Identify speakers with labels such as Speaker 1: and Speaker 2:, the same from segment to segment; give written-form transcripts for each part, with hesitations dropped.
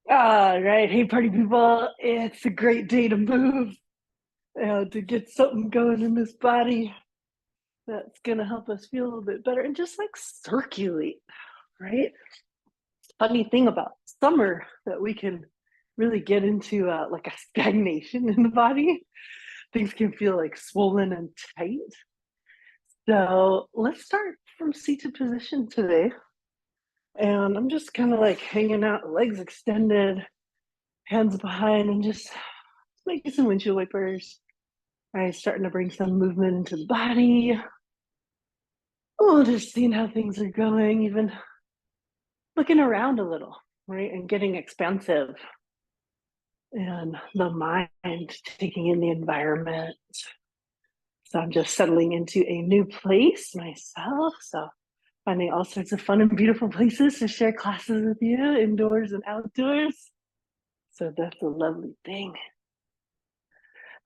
Speaker 1: All right. Hey, party people. It's a great day to move, to get something going in this body that's going to help us feel a little bit better and just like circulate, right? Funny thing about summer that we can really get into like a stagnation in the body. Things can feel like swollen and tight. So let's start from seated position today. And I'm just kind of like hanging out, legs extended, hands behind, and just making some windshield wipers. Right, starting to bring some movement into the body. Oh, just seeing how things are going, even looking around a little, right, and getting expansive. And the mind taking in the environment. So I'm just settling into a new place myself. So finding all sorts of fun and beautiful places to share classes with you, indoors and outdoors. So that's a lovely thing.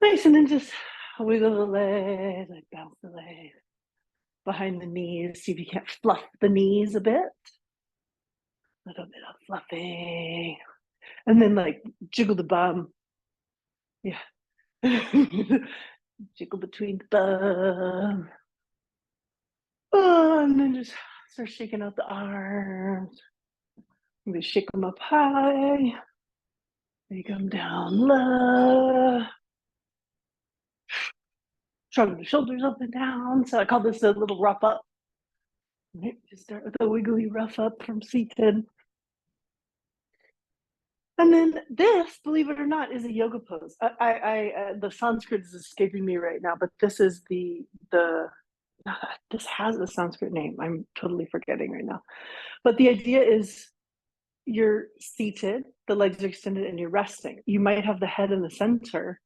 Speaker 1: Nice, and then just wiggle the legs, like bounce the legs behind the knees. See if you can't fluff the knees a bit. A little bit of fluffing. And then like jiggle the bum. Yeah. Jiggle between the bum. Oh, and then just start shaking out the arms. Maybe shake them up high. Shake them down low. Shrug the shoulders up and down. So I call this a little rough up. Right? Just start with a wiggly rough up from seated. And then this, believe it or not, is a yoga pose. The Sanskrit is escaping me right now, but this is the this has a Sanskrit name. I'm totally forgetting right now. But the idea is you're seated, the legs are extended, and you're resting. You might have the head in the center.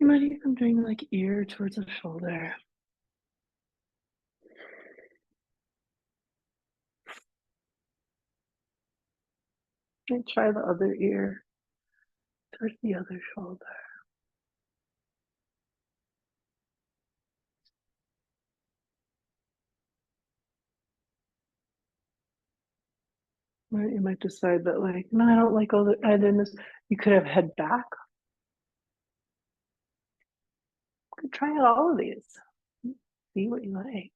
Speaker 1: You might even bring like ear towards the shoulder. And try the other ear towards the other shoulder. Right? You might decide that like, no, I don't like all the either in this. You could have head back. You could try out all of these. See what you like.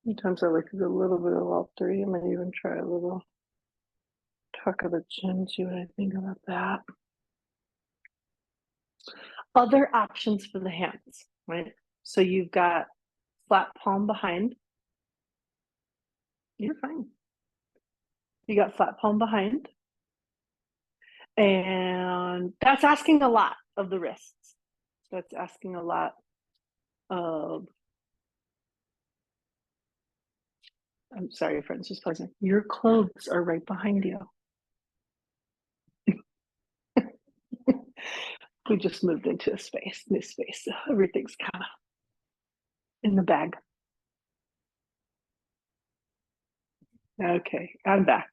Speaker 1: Sometimes I like to do a little bit of all three. I might even try a little tuck of the chin, see what I think about that. Other options for the hands, right? So you've got flat palm behind. You're fine. You got flat palm behind. And that's asking a lot of the wrists. That's asking a lot of, I'm sorry, friends, just pausing. Your clothes are right behind you. We just moved into a space, new space. So everything's kind of in the bag. Okay, I'm back.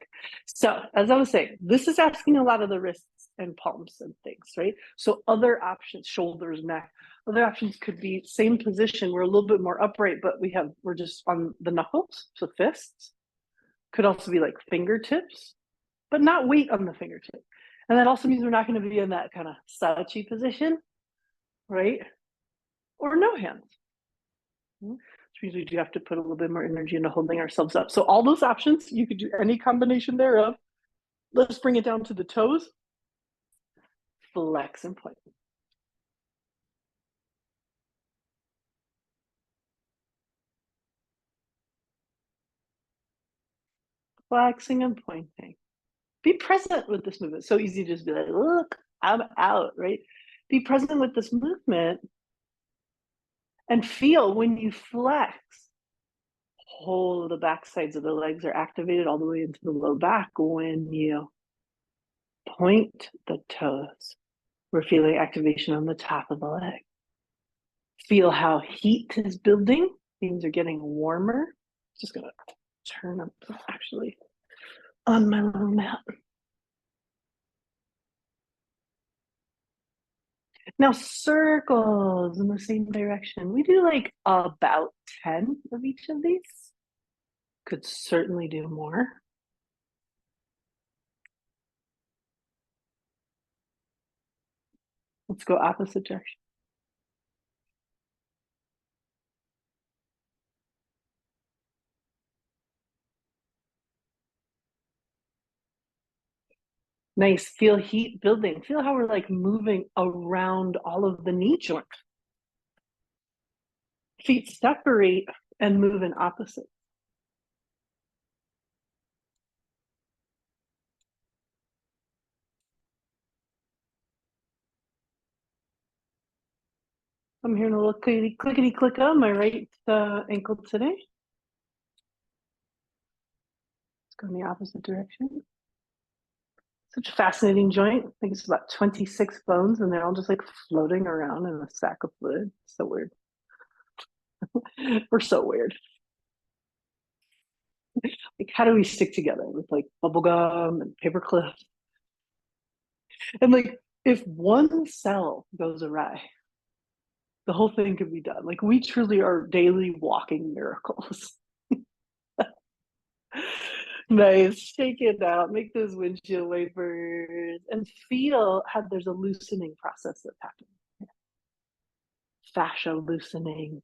Speaker 1: So, as I was saying, this is asking a lot of the wrists and palms and things, right? So, other options, shoulders, neck, other options could be same position. We're a little bit more upright, but we're just on the knuckles, so fists. Could also be like fingertips, but not weight on the fingertip. And that also means we're not going to be in that kind of slouchy position, right? Or no hands. Which means we do have to put a little bit more energy into holding ourselves up. So all those options, you could do any combination thereof. Let's bring it down to the toes. Flex and point. Flexing and pointing. Be present with this movement. So easy to just be like, look, I'm out, right? Be present with this movement and feel when you flex, whole of the back sides of the legs are activated all the way into the low back. When you point the toes, we're feeling activation on the top of the leg. Feel how heat is building. Things are getting warmer. Just gonna turn up actually on my little mat. Now circles in the same direction. We do like about 10 of each of these. Could certainly do more. Let's go opposite direction. Nice. Feel heat building. Feel how we're like moving around all of the knee joints. Feet separate and move in opposite. I'm hearing a little clickety clickety click on my right ankle today. Let's go in the opposite direction. Such a fascinating joint. I think it's about 26 bones, and they're all just like floating around in a sack of fluid. So weird. We're so weird. Like, how do we stick together with like bubble gum and paper clips? And like, if one cell goes awry, the whole thing could be done. Like, we truly are daily walking miracles. Nice. Shake it out. Make those windshield wipers and feel how there's a loosening process that's happening. Fascia loosening,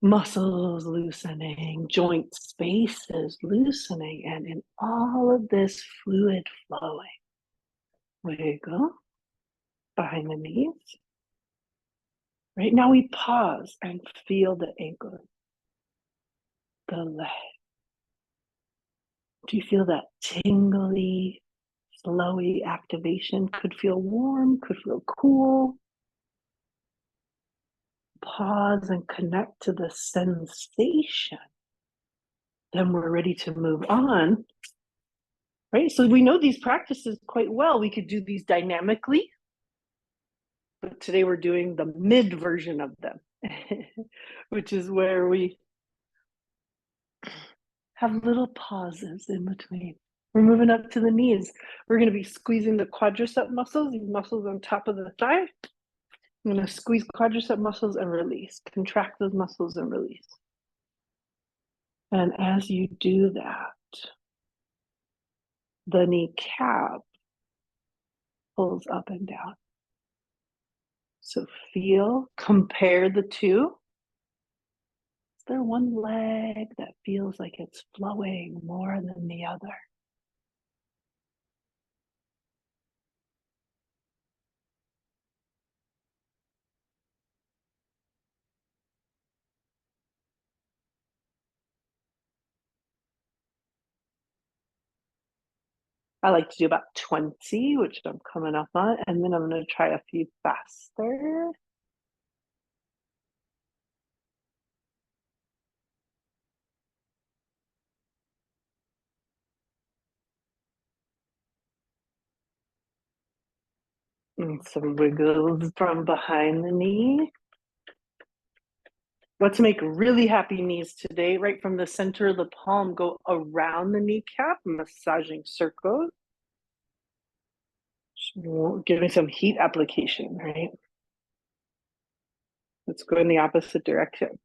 Speaker 1: muscles loosening, joint spaces loosening, and in all of this fluid flowing. Wiggle behind the knees. Right now we pause and feel the ankle, the leg. Do you feel that tingly, flowy activation? Could feel warm, could feel cool. Pause and connect to the sensation. Then we're ready to move on. Right? So we know these practices quite well. We could do these dynamically, but today we're doing the mid version of them, which is where we have little pauses in between. We're moving up to the knees. We're going to be squeezing the quadricep muscles, these muscles on top of the thigh. I'm going to squeeze quadricep muscles and release. Contract those muscles and release. And as you do that, the kneecap pulls up and down. So feel, compare the two. Is there one leg that feels like it's flowing more than the other? I like to do about 20, which I'm coming up on, and then I'm going to try a few faster. And some wiggles from behind the knee. Let's make really happy knees today. Right from the center of the palm, go around the kneecap, massaging circles. Giving some heat application, right? Let's go in the opposite direction.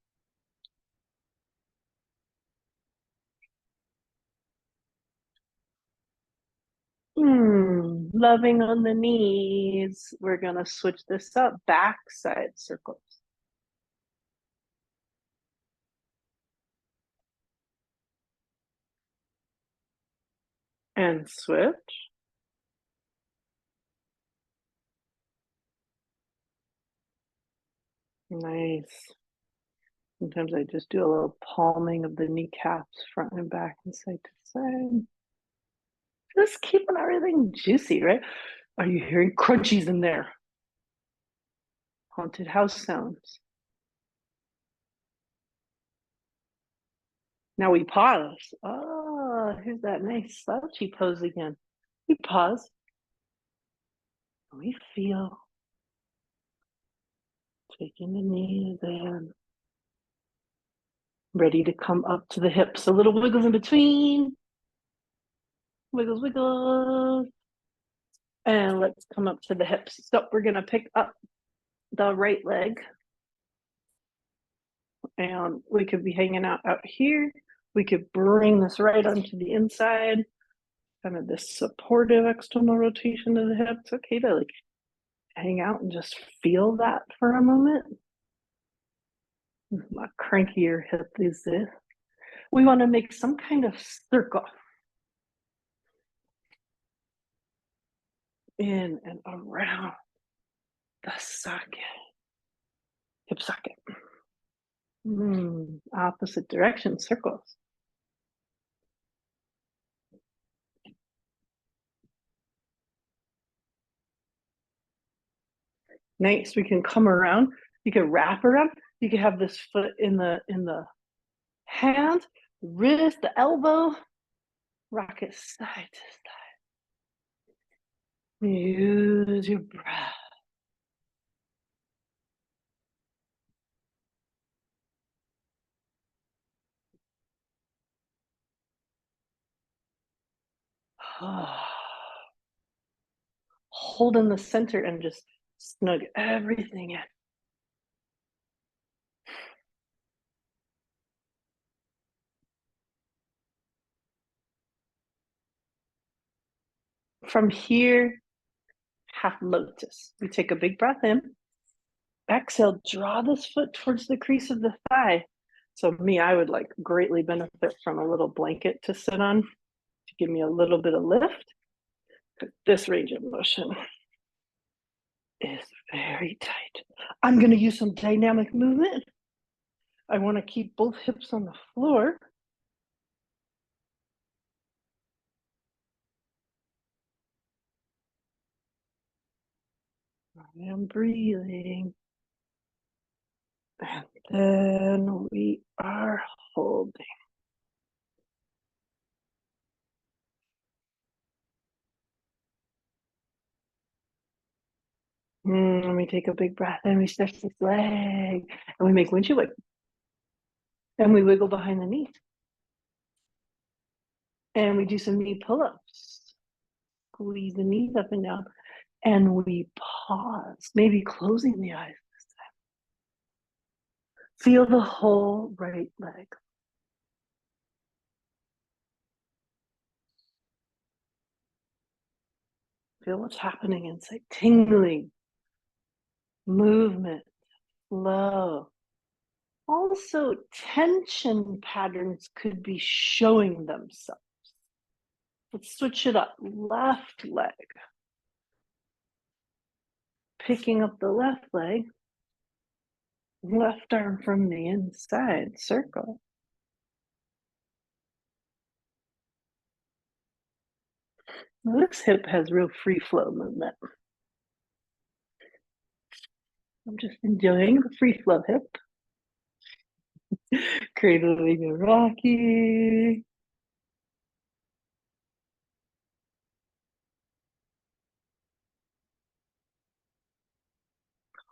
Speaker 1: Loving on the knees. We're gonna switch this up. Backside circles. And switch. Nice. Sometimes I just do a little palming of the kneecaps, front and back and side to side. Just keeping everything juicy, right? Are you hearing crunchies in there? Haunted house sounds. Now we pause. Oh, here's that nice slouchy pose again. We pause. We feel. Taking the knees in. Ready to come up to the hips. A little wiggles in between. Wiggles, wiggles. And let's come up to the hips. So we're gonna pick up the right leg, and we could be hanging out here. We could bring this right onto the inside, kind of this supportive external rotation of the hip. It's okay to like hang out and just feel that for a moment. A crankier hip these days. We want to make some kind of circle in and around the socket, hip socket. Opposite direction circles. Nice. We can come around. You can wrap around. You can have this foot in the hand, wrist, the elbow. Rock it side to side. Use your breath. Hold in the center and just snug everything in. From here, half lotus. We take a big breath in. Exhale, draw this foot towards the crease of the thigh. So me, I would like greatly benefit from a little blanket to sit on to give me a little bit of lift. But this range of motion is very tight. I'm going to use some dynamic movement. I want to keep both hips on the floor. I am breathing. And then we are holding. Let me take a big breath in. We stretch this leg and we make windshield wiggle. And we wiggle behind the knee. And we do some knee pull-ups. Squeeze the knees up and down. And we pause, maybe closing the eyes this time. Feel the whole right leg. Feel what's happening inside. Tingling, movement, flow. Also, tension patterns could be showing themselves. Let's switch it up. Left leg. Picking up the left leg. Left arm from the inside, circle. This hip has real free flow movement. I'm just enjoying the free flow hip. Cradling and rocking.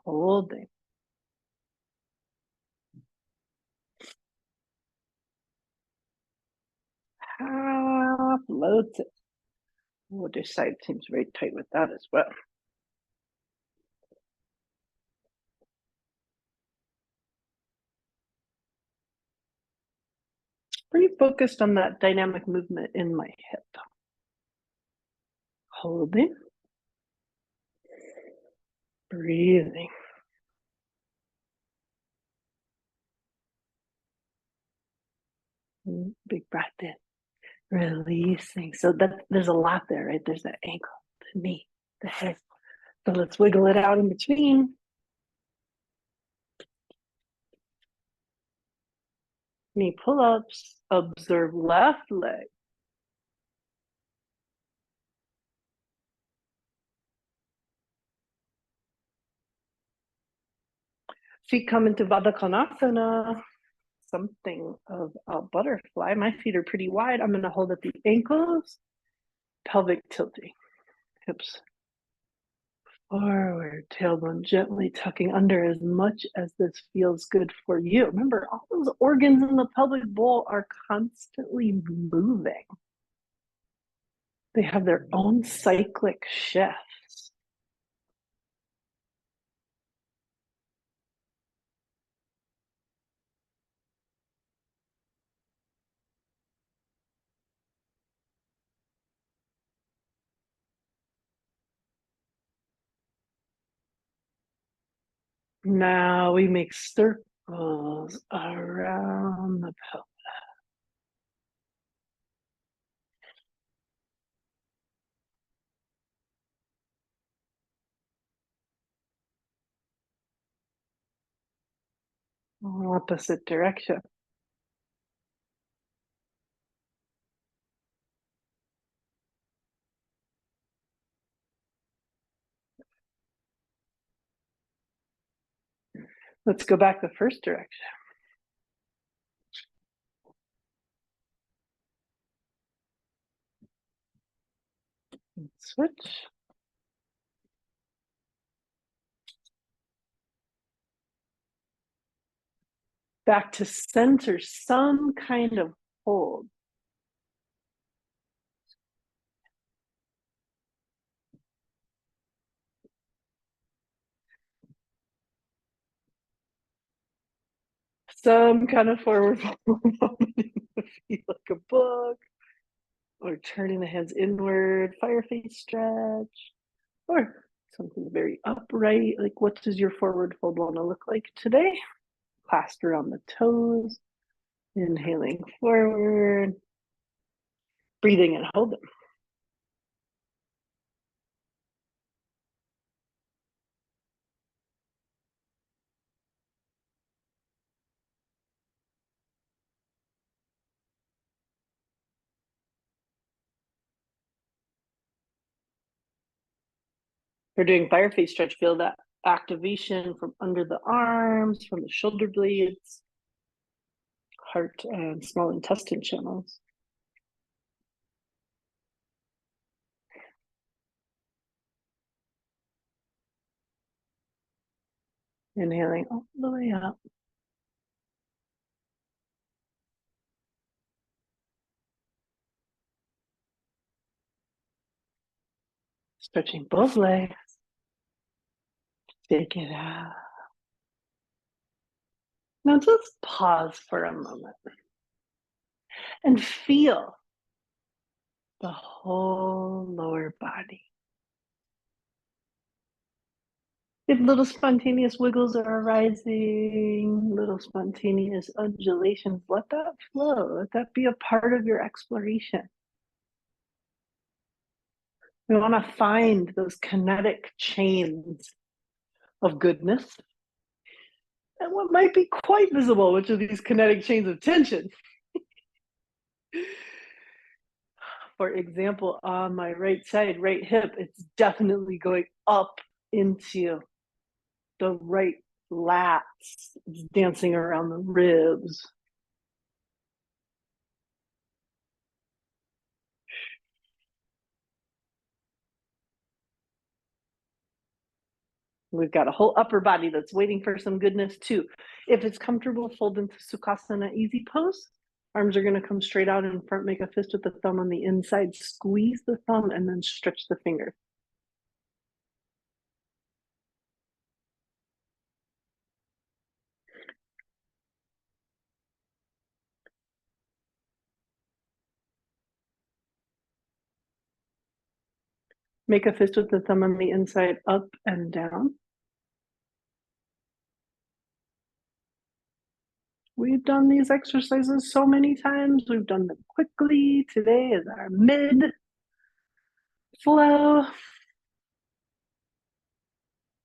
Speaker 1: Holding. Half lotus. Oh, this side seems very tight with that as well. Pretty focused on that dynamic movement in my hip. Holding. Breathing. Big breath in. Releasing. So there's a lot there, right? There's the ankle, the knee, the head. So let's wiggle it out in between. Knee pull-ups. Observe left leg. Feet come into Baddha Konasana. Something of a butterfly. My feet are pretty wide. I'm going to hold at the ankles. Pelvic tilting. Hips forward. Tailbone gently tucking under as much as this feels good for you. Remember, all those organs in the pelvic bowl are constantly moving. They have their own cyclic shift. Now we make circles around the pelvis. Opposite direction. Let's go back the first direction. Switch. Back to center, some kind of hold. Some kind of forward fold movement, feet like a book, or turning the hands inward, fire face stretch, or something very upright. Like, what does your forward fold want to look like today? Clasped around the toes, inhaling forward, breathing and hold it. We're doing fire face stretch. Feel that activation from under the arms, from the shoulder blades, heart and small intestine channels. Inhaling all the way up. Stretching both legs. Take it out. Now just pause for a moment and feel the whole lower body. If little spontaneous wiggles are arising, little spontaneous undulations, let that flow. Let that be a part of your exploration. We want to find those kinetic chains of goodness and what might be quite visible, which are these kinetic chains of tension. For example, on my right side, right hip, it's definitely going up into the right lats. It's dancing around the ribs. We've got a whole upper body that's waiting for some goodness too. If it's comfortable, fold into Sukhasana easy pose. Arms are going to come straight out in front. Make a fist with the thumb on the inside. Squeeze the thumb and then stretch the finger. Make a fist with the thumb on the inside, up and down. We've done these exercises so many times. We've done them quickly. Today is our mid flow.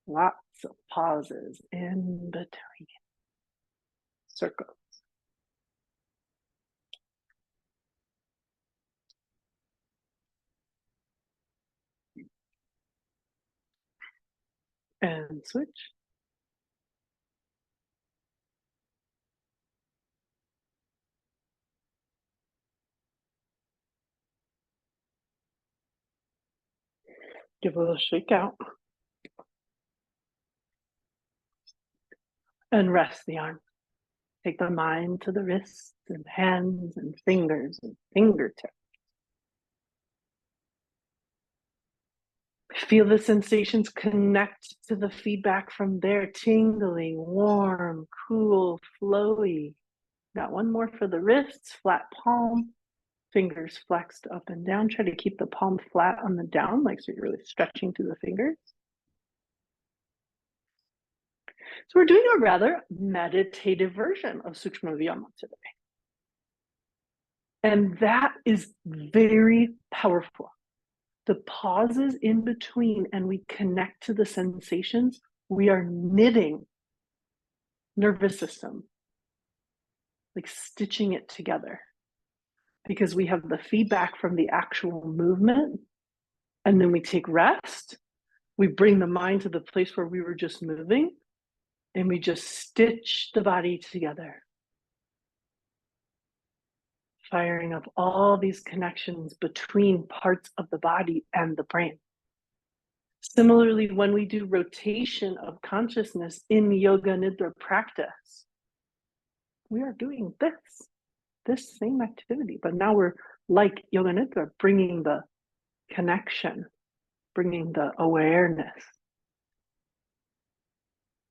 Speaker 1: Lots of pauses in between. Circle. And switch. Give a little shake out. And rest the arm. Take the mind to the wrists and hands and fingers and fingertips. Feel the sensations connect to the feedback from there. Tingling, warm, cool, flowy. Got one more for the wrists. Flat palm. Fingers flexed up and down. Try to keep the palm flat on the down, like so you're really stretching through the fingers. So we're doing a rather meditative version of Sukshma Viyama today. And that is very powerful. The pauses in between and we connect to the sensations, we are knitting nervous system, like stitching it together, because we have the feedback from the actual movement. And then we take rest. We bring the mind to the place where we were just moving, and we just stitch the body together, firing up all these connections between parts of the body and the brain. Similarly, when we do rotation of consciousness in Yoga Nidra practice, we are doing this same activity, but now we're like Yoga Nidra, bringing the connection, bringing the awareness.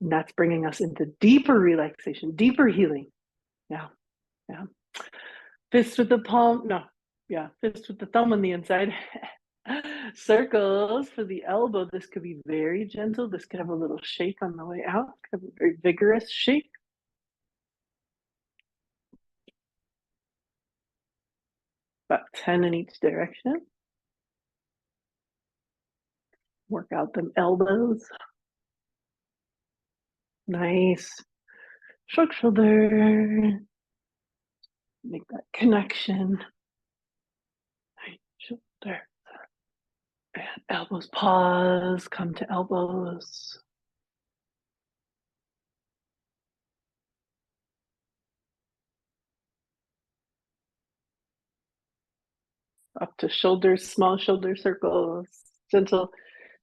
Speaker 1: And that's bringing us into deeper relaxation, deeper healing. Yeah. Fist with the palm, no, yeah, fist with the thumb on the inside. Circles for the elbow. This could be very gentle. This could have a little shake on the way out. Could have a very vigorous shake. About 10 in each direction. Work out them elbows. Nice. Shrug shoulder. Make that connection. Right shoulder. And elbows pause. Come to elbows. Up to shoulders, small shoulder circles. Gentle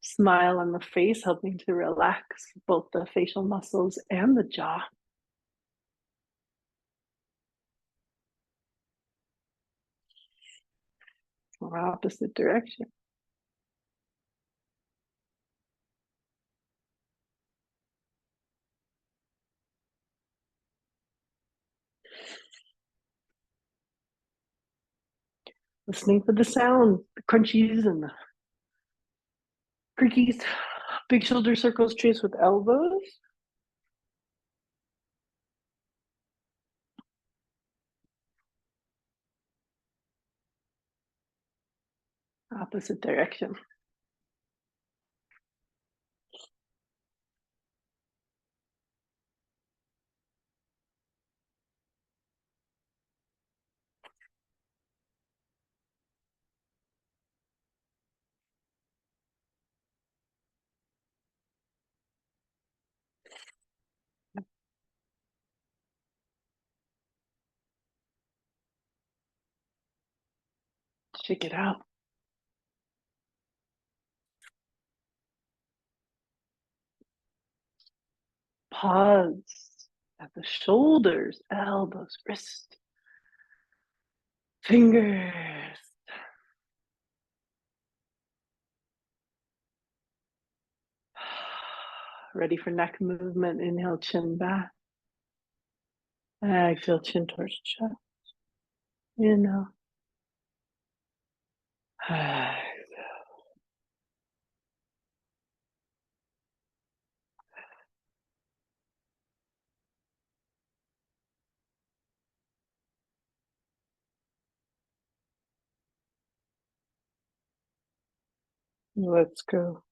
Speaker 1: smile on the face, helping to relax both the facial muscles and the jaw. Or opposite direction. Listening for the sound, the crunchies and the creakies. Big shoulder circles trace with elbows. Opposite direction. Shake it out. Pause at the shoulders, elbows, wrist, fingers. Ready for neck movement. Inhale, chin back. Exhale, chin towards chest. Inhale. Let's go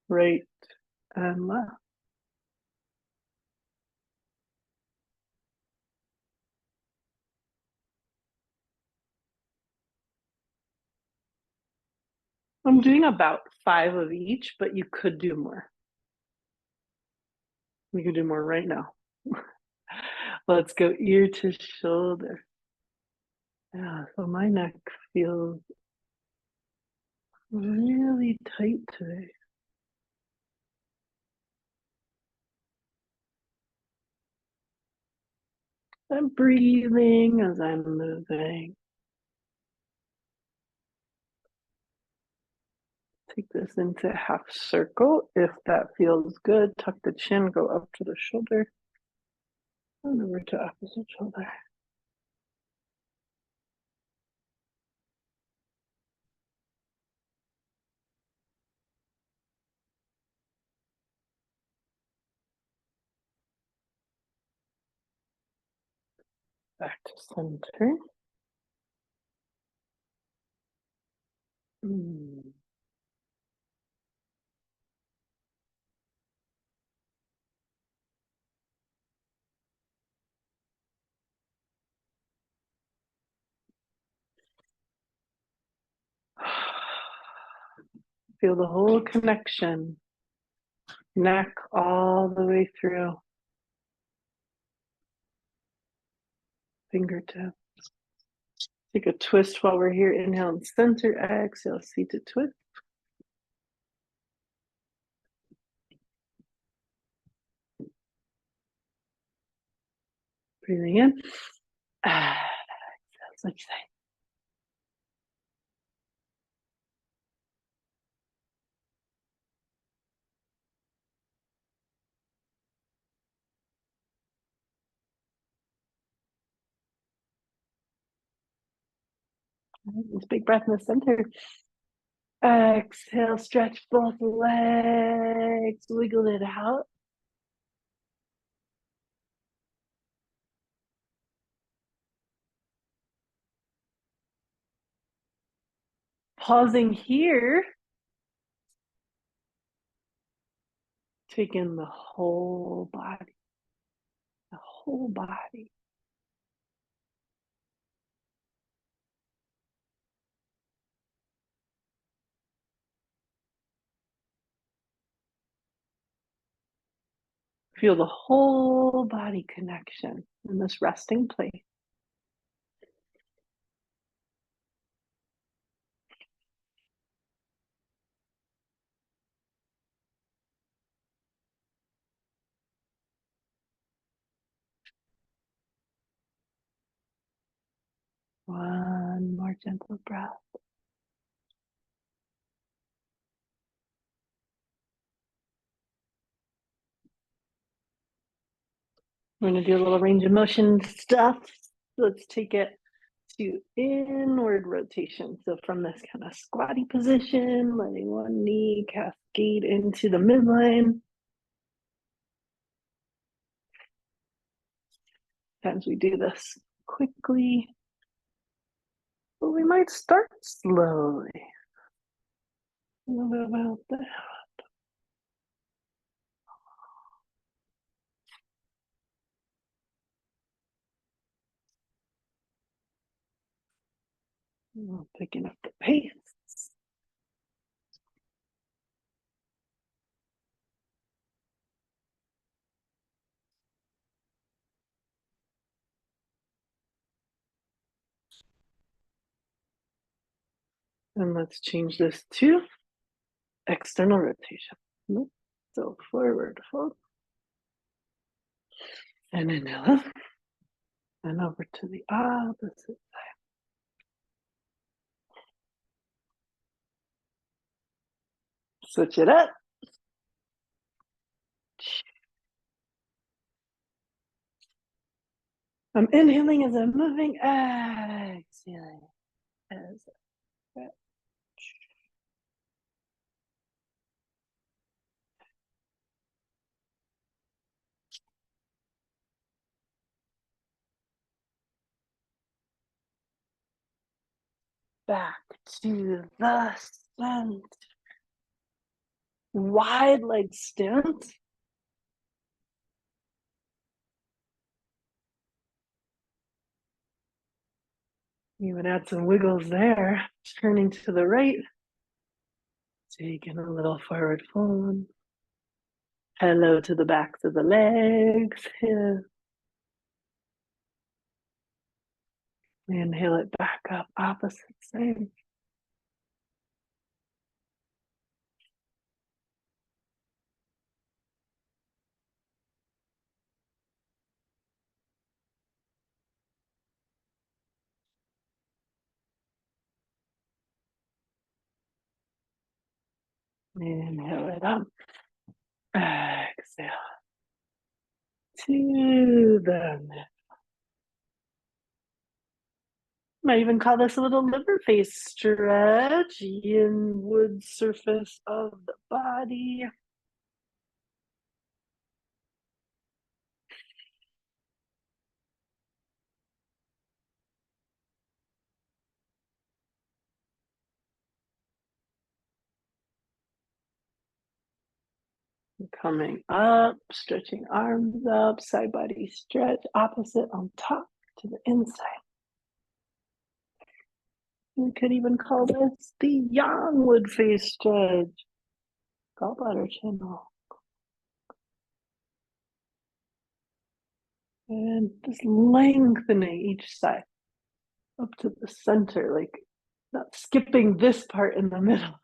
Speaker 1: right and left. I'm doing about 5 of each, but you could do more. We could do more right now. Let's go ear to shoulder. Yeah, so my neck feels really tight today. I'm breathing as I'm moving. Take this into half circle. If that feels good, tuck the chin, go up to the shoulder, and over to opposite shoulder. Back to center. Feel the whole connection, neck all the way through, fingertips. Take a twist while we're here. Inhale and center, exhale, seated twist. Breathing in. Exhale, switch sides. This big breath in the center. Exhale, stretch both legs, wiggle it out. Pausing here. Take in the whole body, the whole body. Feel the whole body connection in this resting place. One more gentle breath. We're going to do a little range of motion stuff. Let's take it to inward rotation. So from this kind of squatty position, letting one knee cascade into the midline. Sometimes we do this quickly, but we might start slowly. A little bit about that. Picking up the pace. And let's change this to external rotation. So forward fold. And inhale up. And over to the opposite side. Switch it up. I'm inhaling as I'm moving, exhaling as I back to the center. Wide leg stance. You would add some wiggles there. Turning to the right. Taking a little forward fold. Hello to the backs of the legs. Here. Inhale it back up, opposite side. Inhale it up. Exhale. To the middle. Might even call this a little liver face stretch. Inward surface of the body. Coming up, stretching arms up, side body stretch, opposite on top to the inside. We could even call this the yang wood face stretch. Gallbladder channel. And just lengthening each side up to the center, like not skipping this part in the middle,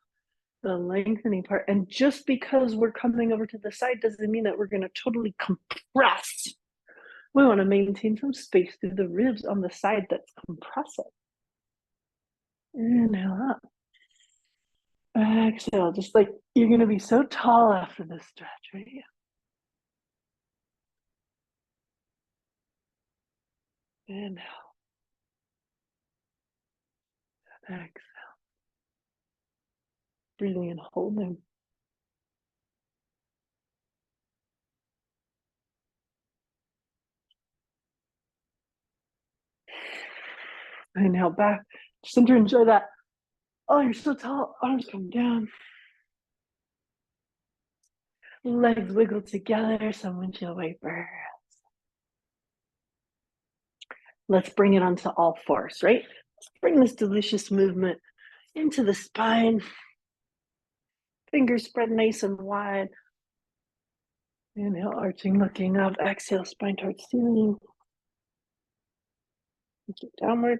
Speaker 1: the lengthening part. And just because we're coming over to the side doesn't mean that we're going to totally compress. We want to maintain some space through the ribs on the side that's compressive. Inhale up. Exhale, just like you're going to be so tall after this stretch, right? Inhale. Exhale. Breathing and holding. Inhale back. Center, enjoy that. Oh, you're so tall. Arms come down. Legs wiggle together. Some windshield wiper. Let's bring it onto all fours, right? Let's bring this delicious movement into the spine. Fingers spread nice and wide. Inhale, arching, looking up. Exhale, spine towards ceiling. Keep downward.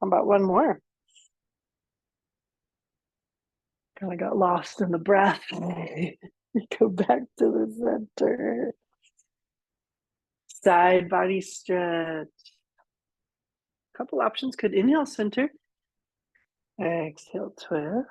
Speaker 1: How about one more? Kind of got lost in the breath. Go back to the center. Side body stretch. A couple options could inhale, center. Exhale, twist.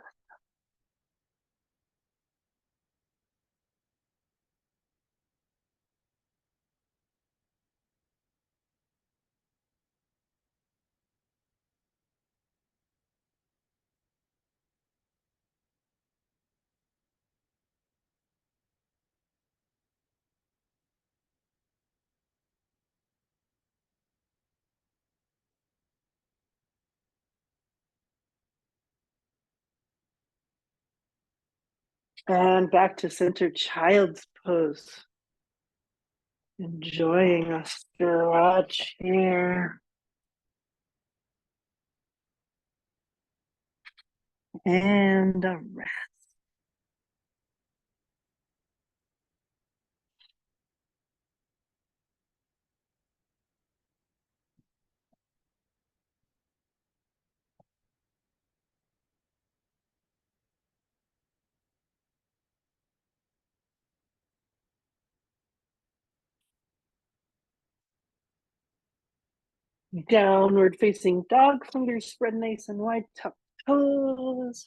Speaker 1: And back to center, child's pose. Enjoying a stretch here. And a rest. Downward facing dog, fingers spread nice and wide, tuck toes.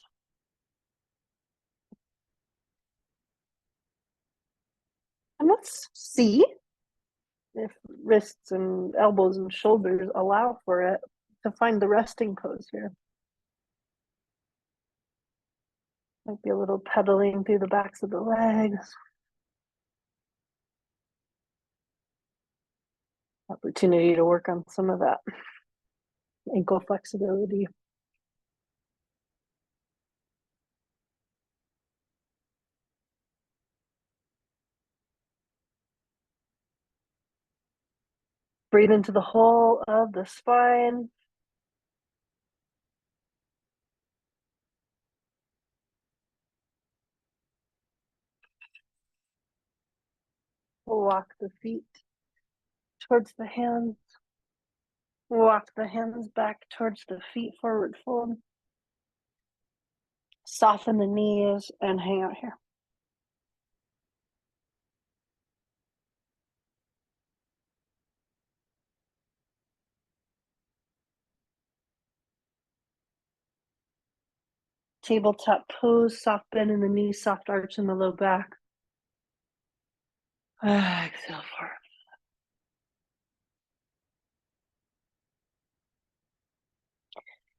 Speaker 1: And let's see if wrists and elbows and shoulders allow for it to find the resting pose here. Might be a little pedaling through the backs of the legs. Opportunity to work on some of that ankle flexibility. Breathe into the whole of the spine. We'll walk the feet towards the hands. Walk the hands back towards the feet, forward fold. Soften the knees and hang out here. Tabletop pose, soft bend in the knees, soft arch in the low back. Exhale forward.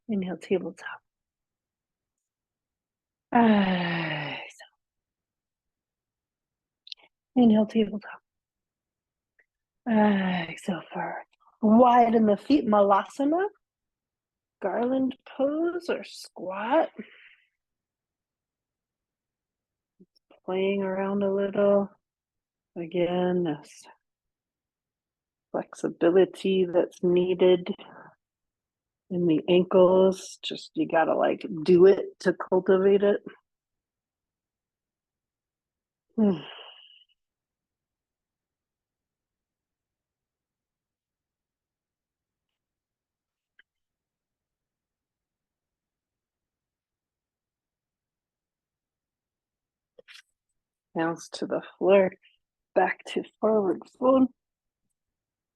Speaker 1: Inhale, tabletop. Exhale. Inhale, tabletop. Exhale forward. Widen the feet, malasana. Garland pose or squat. Playing around a little. Again, this flexibility that's needed in the ankles. Just you gotta like do it to cultivate it. Hands to the floor, back to forward fold.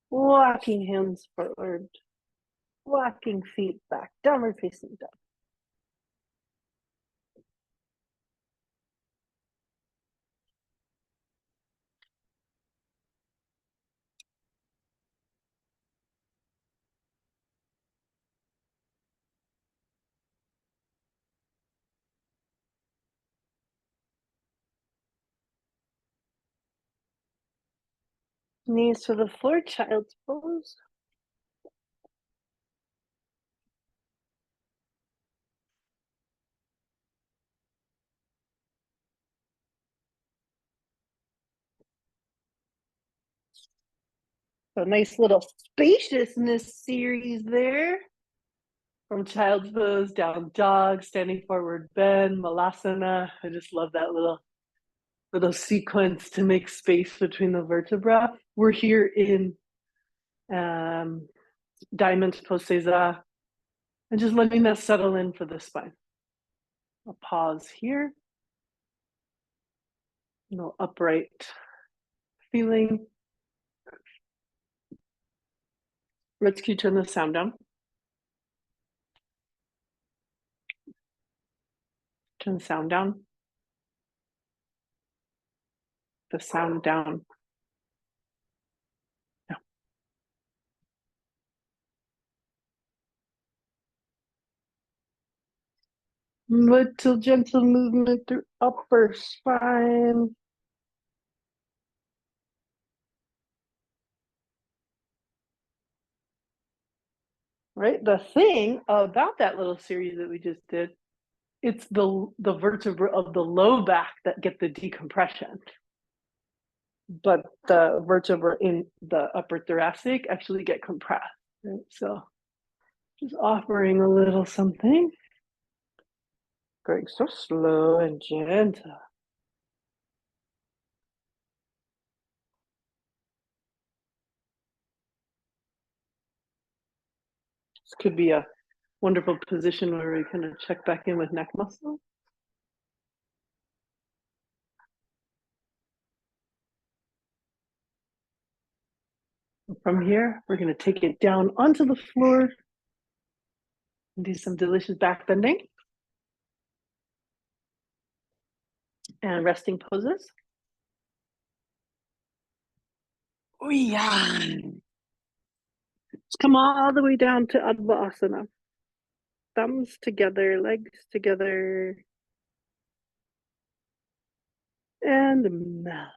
Speaker 1: Walking hands forward, walking feet back, downward facing dog. Knees to the floor, child's pose. So nice little spaciousness series there. From child's pose, down dog, standing forward bend, malasana. I just love that little sequence to make space between the vertebra. We're here in diamond pose seiza, and just letting that settle in for the spine. I'll pause here. No upright feeling. Let's keep turn the sound down. Turn the sound down. The sound down. Yeah. Little gentle movement through upper spine. Right? The thing about that little series that we just did, it's the vertebra of the low back that get the decompression. But the vertebra in the upper thoracic actually get compressed. Right? So just offering a little something. Going so slow and gentle. This could be a wonderful position where we kind of check back in with neck muscle. From here, we're going to take it down onto the floor and do some delicious back bending and resting poses. Oh yeah. Let's come all the way down to Adva Asana. Thumbs together, legs together, and mouth.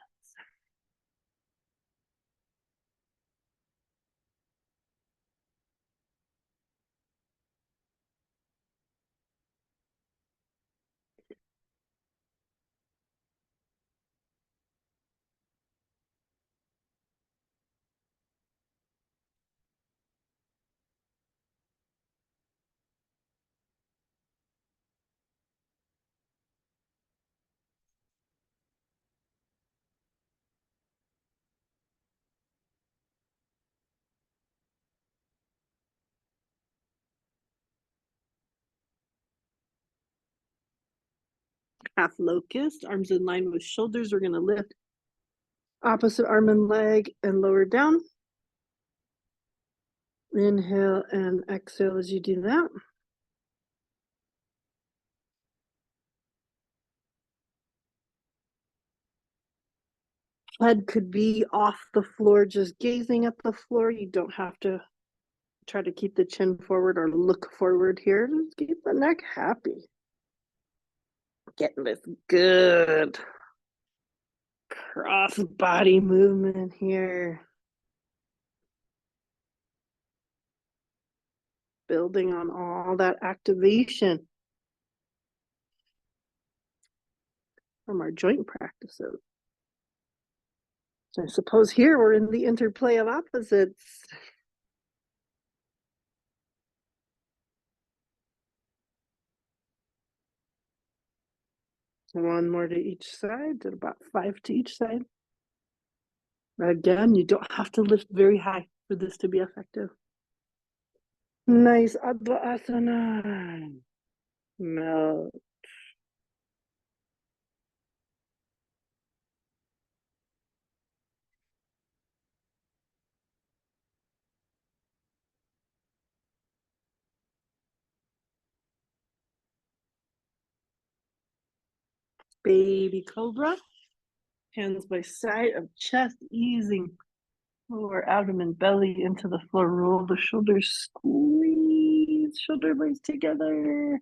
Speaker 1: half locust, arms in line with shoulders. We're going to lift opposite arm and leg and lower down. Inhale and exhale as you do that. Head could be off the floor, just gazing at the floor. You don't have to try to keep the chin forward or look forward here. Just keep the neck happy. Getting this good cross body movement here. Building on all that activation from our joint practices. So I suppose here we're in the interplay of opposites. One more to each side, and about 5 to each side. Again, you don't have to lift very high for this to be effective. Nice Adva Asana. Melt. Baby Cobra. Hands by side of chest, easing lower abdomen, belly into the floor. Roll the shoulders, squeeze shoulder blades together.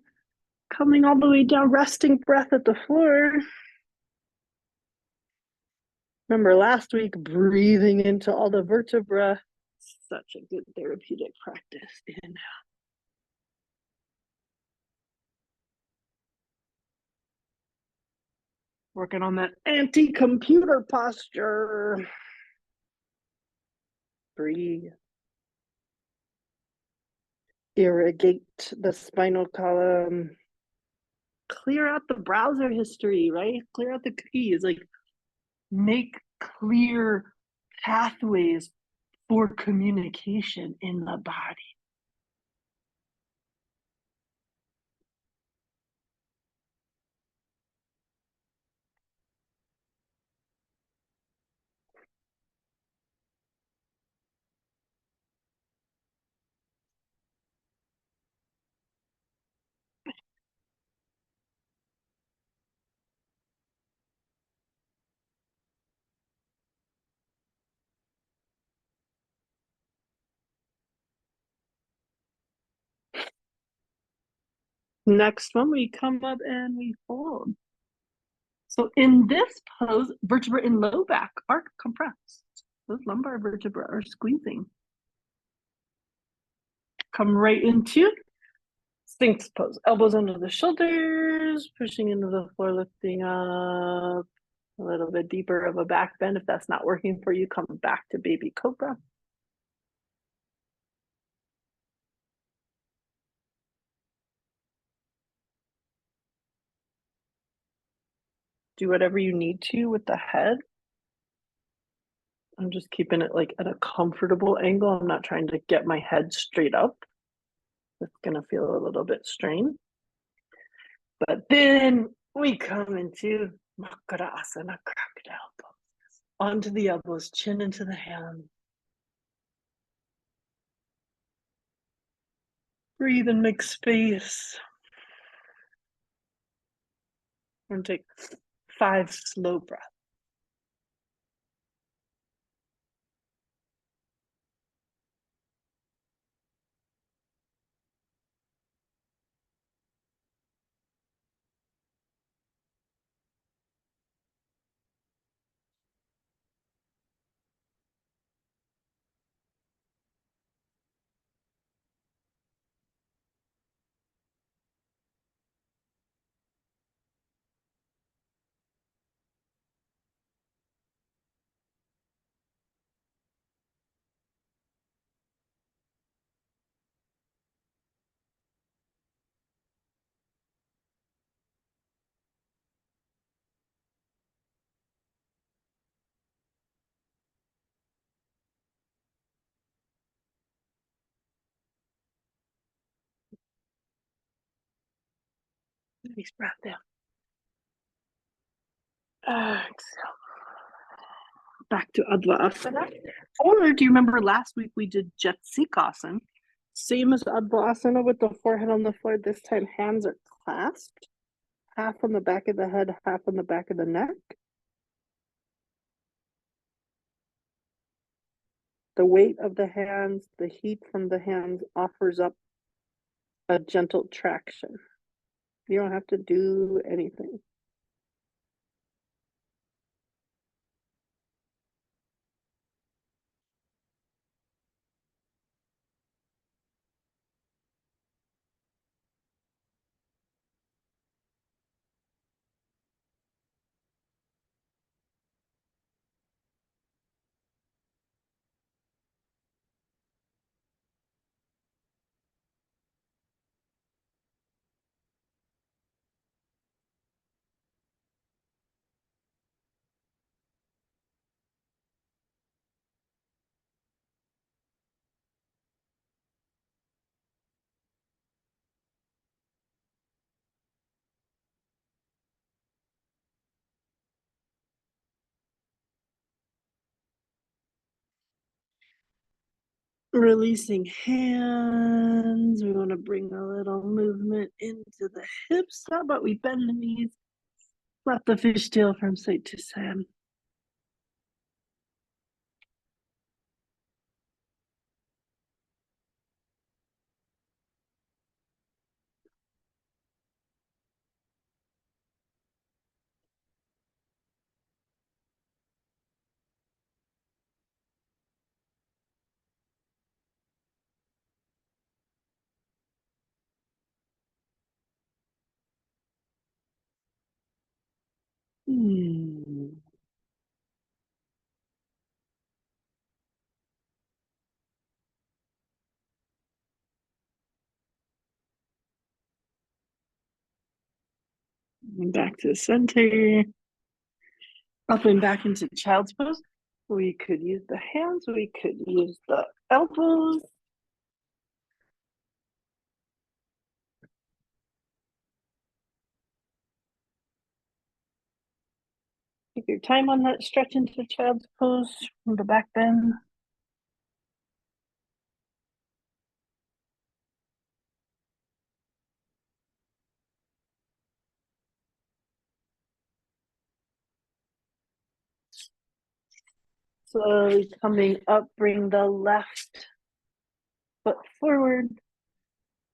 Speaker 1: Coming all the way down, resting breath at the floor. Remember last week, breathing into all the vertebra. Such a good therapeutic practice. Inhale. Working on that anti-computer posture. Breathe. Irrigate the spinal column. Clear out the browser history, right? Clear out the cookies. Like, make clear pathways for communication in the body. Next one, we come up and we fold. So in this pose, vertebra in low back are compressed. Those lumbar vertebrae are squeezing. Come right into Sphinx pose. Elbows under the shoulders, pushing into the floor, lifting up. A little bit deeper of a back bend. If that's not working for you, come back to baby cobra. Do whatever you need to with the head. I'm just keeping it like at a comfortable angle. I'm not trying to get my head straight up. It's gonna feel a little bit strained. But then we come into Makarasana, crocodile pose. Onto the elbows, chin into the hand. Breathe and make space. And take 5 slow breaths. Nice breath down. Exhale. Back to Advaasana. Or do you remember last week we did Jetsikasana? Same as Advaasana with the forehead on the floor. This time hands are clasped. Half on the back of the head, half on the back of the neck. The weight of the hands, the heat from the hands offers up a gentle traction. You don't have to do anything. Releasing hands. We want to bring a little movement into the hips. How about we bend the knees? Flap the fishtail from side to side. Back to the center. Up and back into child's pose. We could use the hands. We could use the elbows. Take your time on that stretch into child's pose from the back bend. Slowly coming up, bring the left foot forward.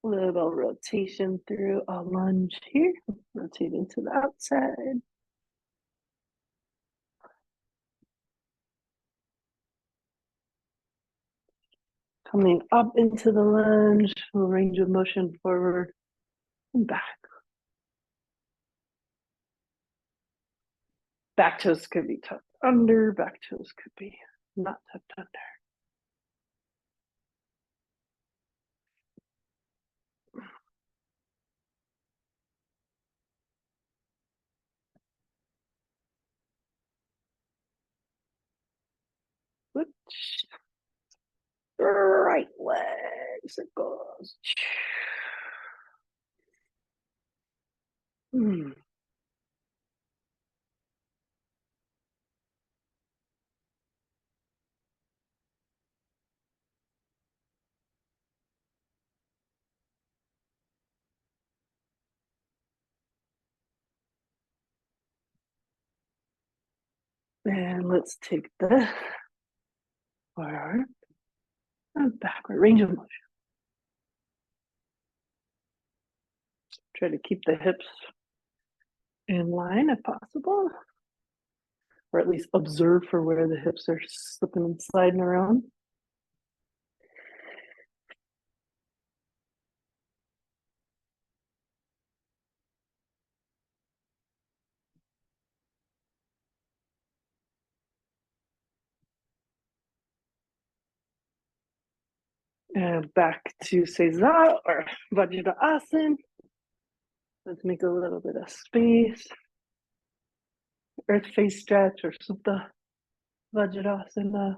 Speaker 1: Little rotation through a lunge here. Rotating to the outside. Coming up into the lunge, range of motion forward and back. Back toes could be tucked under, back toes could be not tucked under. Switch. Right leg circles. And let's take this forward and backward, range of motion. Try to keep the hips in line if possible, or at least observe for where the hips are slipping and sliding around. And back to Seiza or Vajradasana. Let's make a little bit of space. Earth face stretch or Supta Vajradasana.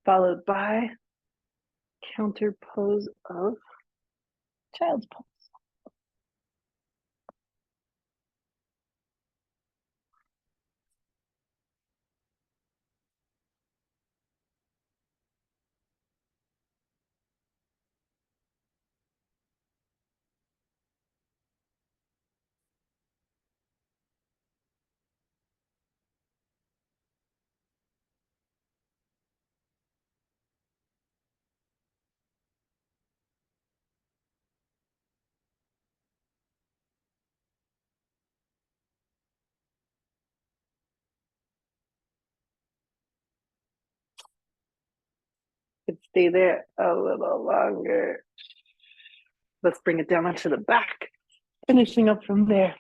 Speaker 1: followed by counter pose of child's pose. Could stay there a little longer. Let's bring it down onto the back. Finishing up from there.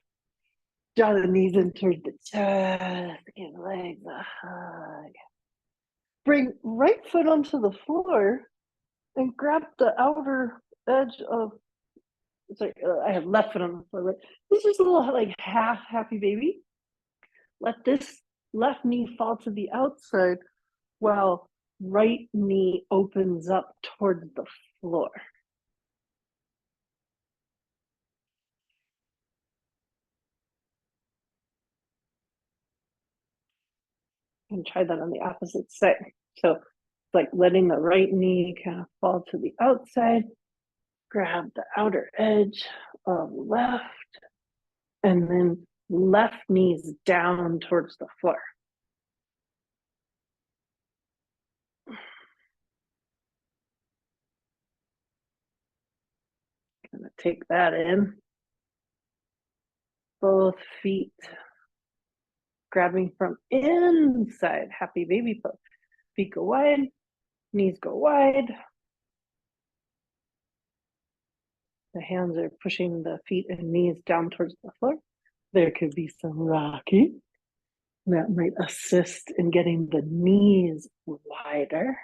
Speaker 1: Draw the knees in towards the chest. Give the legs a hug. Bring right foot onto the floor and grab the outer edge of. Sorry, I have left foot on the floor. Right? This is a little like half happy baby. Let this left knee fall to the outside while right knee opens up towards the floor. And try that on the opposite side. So like letting the right knee kind of fall to the outside, grab the outer edge of left, and then left knees down towards the floor. Gonna take that in. Both feet grabbing from inside, happy baby pose. Feet go wide, knees go wide. The hands are pushing the feet and knees down towards the floor. There could be some rocking that might assist in getting the knees wider.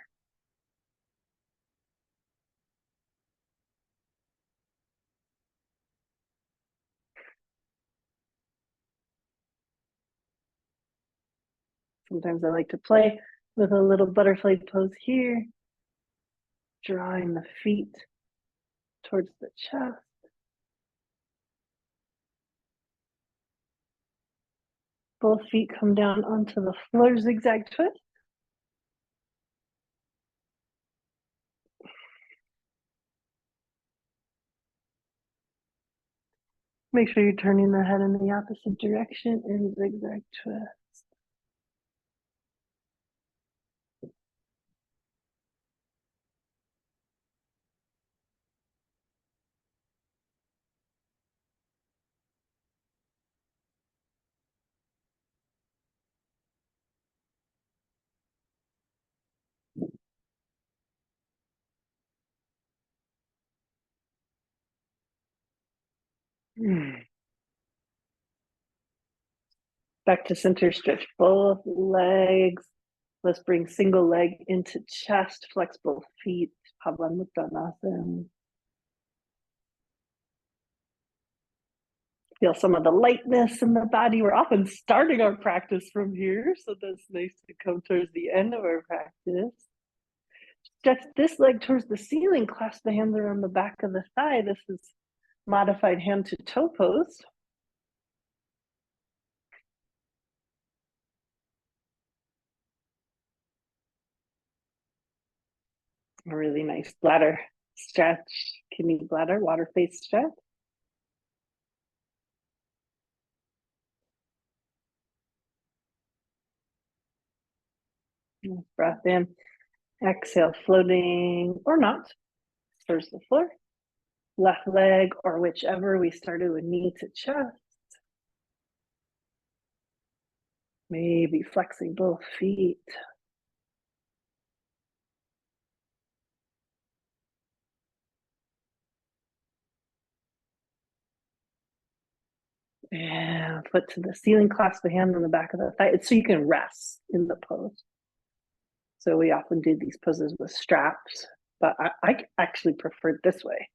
Speaker 1: Sometimes I like to play with a little butterfly pose here, drawing the feet towards the chest. Both feet come down onto the floor, zigzag twist. Make sure you're turning the head in the opposite direction and zigzag twist. Back to center, stretch both legs. Let's bring single leg into chest, flex both feet, Pavanuttanasana. Feel some of the lightness in the body. We're often starting our practice from here, so that's nice to come towards the end of our practice. Stretch this leg towards the ceiling, clasp the hands around the back of the thigh. This is modified hand to toe pose. A really nice bladder stretch, kidney bladder, water face stretch. Breath in, exhale, floating or not towards the floor. Left leg or whichever, we started with knee to chest. Maybe flexing both feet. And foot to the ceiling, clasp the hand on the back of the thigh. It's so you can rest in the pose. So we often do these poses with straps, but I actually prefer this way.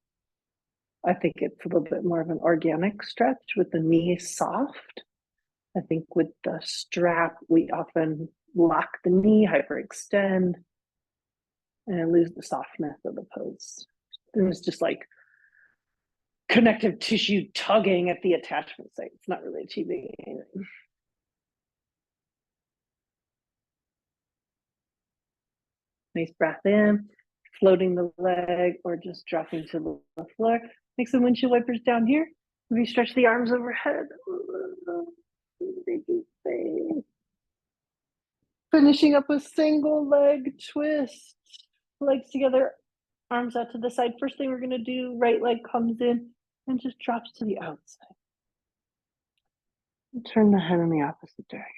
Speaker 1: I think it's a little bit more of an organic stretch with the knee soft. I think with the strap, we often lock the knee, hyperextend. and lose the softness of the pose. There's just like connective tissue tugging at the attachment site. It's not really achieving anything. Nice breath in, floating the leg or just dropping to the floor. Make some windshield wipers down here. Maybe stretch the arms overhead. Finishing up a single leg twist. Legs together, arms out to the side. First thing we're going to do, right leg comes in and just drops to the outside. And turn the head in the opposite direction.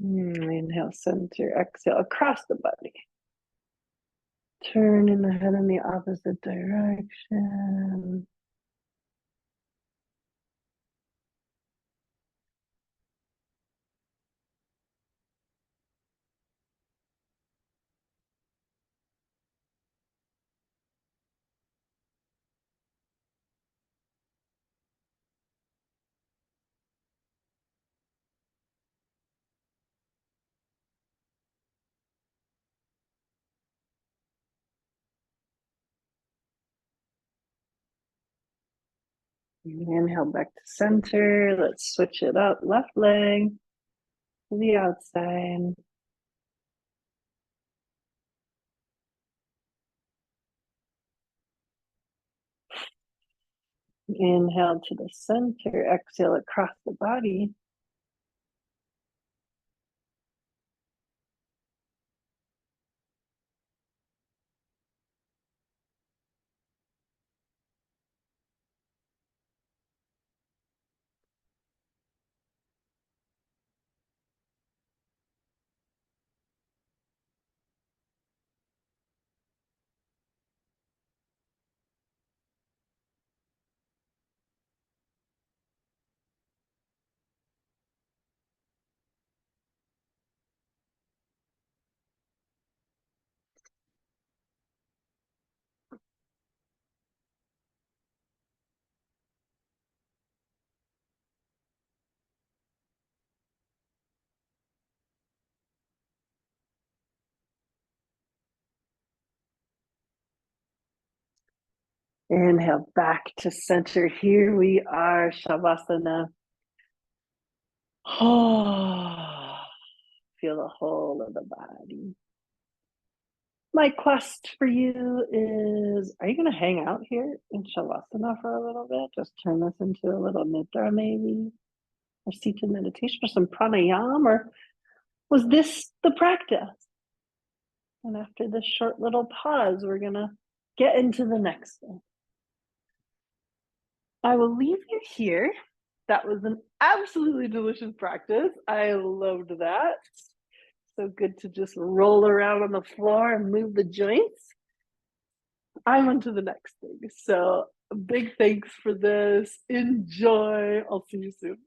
Speaker 1: Inhale, center, exhale, across the body. Turning the head in the opposite direction. Inhale back to center. Let's switch it up. Left leg to the outside. Inhale to the center. Exhale across the body. Inhale back to center. Here we are, Shavasana. Oh, feel the whole of the body. My quest for you is, are you going to hang out here in Shavasana for a little bit? Just turn this into a little Nidra maybe, or seated meditation, or some pranayama, or was this the practice? And after this short little pause, we're going to get into the next thing. I will leave you here. That was an absolutely delicious practice. I loved that. So good to just roll around on the floor and move the joints. I'm on to the next thing. So big thanks for this. Enjoy. I'll see you soon.